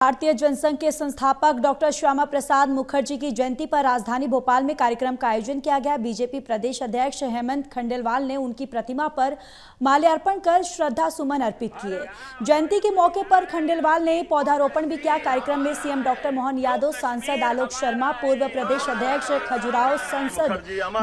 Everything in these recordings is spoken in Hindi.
भारतीय जनसंघ के संस्थापक डॉक्टर श्यामा प्रसाद मुखर्जी की जयंती पर राजधानी भोपाल में कार्यक्रम का आयोजन किया गया। बीजेपी प्रदेश अध्यक्ष हेमंत खंडेलवाल ने उनकी प्रतिमा पर माल्यार्पण कर श्रद्धा सुमन अर्पित किए। जयंती के मौके पर खंडेलवाल ने पौधारोपण भी किया। कार्यक्रम में सीएम डॉक्टर मोहन यादव, सांसद आलोक शर्मा, पूर्व प्रदेश अध्यक्ष खजुराहो संसद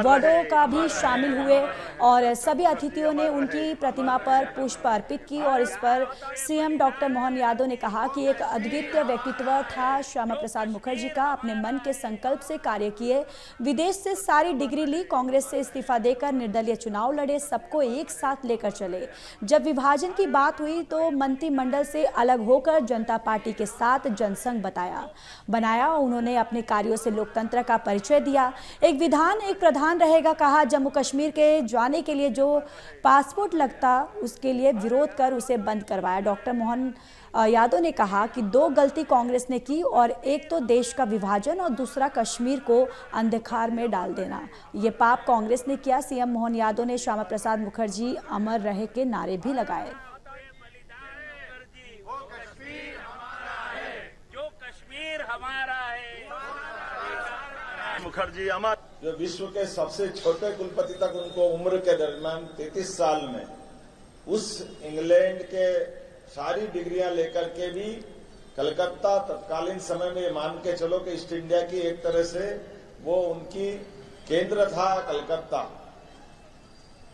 वार्डों भी शामिल हुए और सभी अतिथियों ने उनकी प्रतिमा पर पुष्प अर्पित की। और इस पर सीएम डॉक्टर मोहन यादव ने कहा कि एक अद्वितीय व्यक्तित्व था श्यामा प्रसाद मुखर्जी का। अपने मन के संकल्प से कार्य किए, विदेश से सारी डिग्री ली, कांग्रेस से इस्तीफा देकर निर्दलीय चुनाव लड़े, सबको एक साथ लेकर चले। जब विभाजन की बात हुई तो मंत्रिमंडल से अलग होकर जनता पार्टी के साथ जनसंघ बनाया। उन्होंने अपने कार्यों से लोकतंत्र का परिचय दिया। एक विधान एक प्रधान रहेगा कहा। जम्मू कश्मीर के जाने के लिए जो पासपोर्ट लगता उसके लिए विरोध कर उसे बंद करवाया। डॉक्टर मोहन यादव ने कहा कि दो गलती कांग्रेस ने की और एक तो देश का विभाजन और दूसरा कश्मीर को अंधकार में डाल देना। ये पाप कांग्रेस ने किया। सीएम मोहन यादव ने श्यामा प्रसाद मुखर्जी अमर रहे के नारे भी लगाए। मुखर्जी अमर, जो विश्व के सबसे छोटे कुलपति तक उनको उम्र के दरमियान 33 साल में उस इंग्लैंड के सारी डिग्रियां लेकर के भी कलकत्ता तत्कालीन समय में मान के चलो कि ईस्ट इंडिया की एक तरह से वो उनकी केंद्र था कलकत्ता।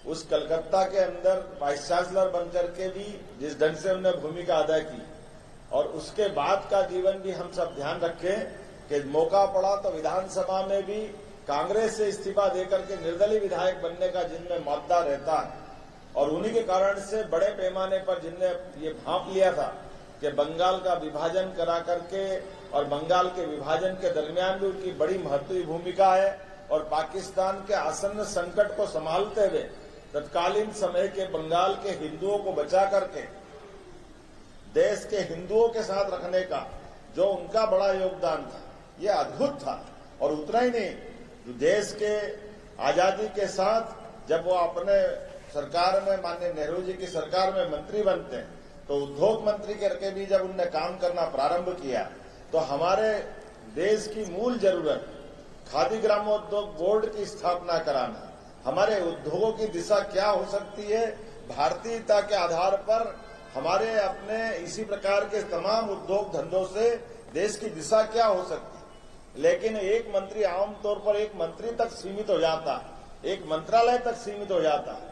उस कलकत्ता के अंदर वाइस चांसलर बनकर के भी जिस ढंग से उन्होंने भूमिका अदा की और उसके बाद का जीवन भी हम सब ध्यान रखें कि मौका पड़ा तो विधानसभा में भी कांग्रेस से इस्तीफा देकर के निर्दलीय विधायक बनने का जिनमें मादा रहता है और उन्हीं के कारण से बड़े पैमाने पर जिनने ये भांप लिया था कि बंगाल का विभाजन करा करके और बंगाल के विभाजन के दरमियान भी उनकी बड़ी महत्वपूर्ण भूमिका है और पाकिस्तान के आसन्न संकट को संभालते हुए तत्कालीन समय के बंगाल के हिंदुओं को बचा करके देश के हिंदुओं के साथ रखने का जो उनका बड़ा योगदान था ये अद्भुत था। और उतना ही नहीं, देश के आजादी के साथ जब वो अपने सरकार में माननीय नेहरू जी की सरकार में मंत्री बनते हैं तो उद्योग मंत्री करके भी जब उनने काम करना प्रारंभ किया तो हमारे देश की मूल जरूरत खादी ग्रामोद्योग बोर्ड की स्थापना कराना, हमारे उद्योगों की दिशा क्या हो सकती है, भारतीयता के आधार पर हमारे अपने इसी प्रकार के तमाम उद्योग धंधों से देश की दिशा क्या हो सकती है। लेकिन एक मंत्री आमतौर पर एक मंत्री तक सीमित हो जाता, एक मंत्रालय तक सीमित हो जाता है।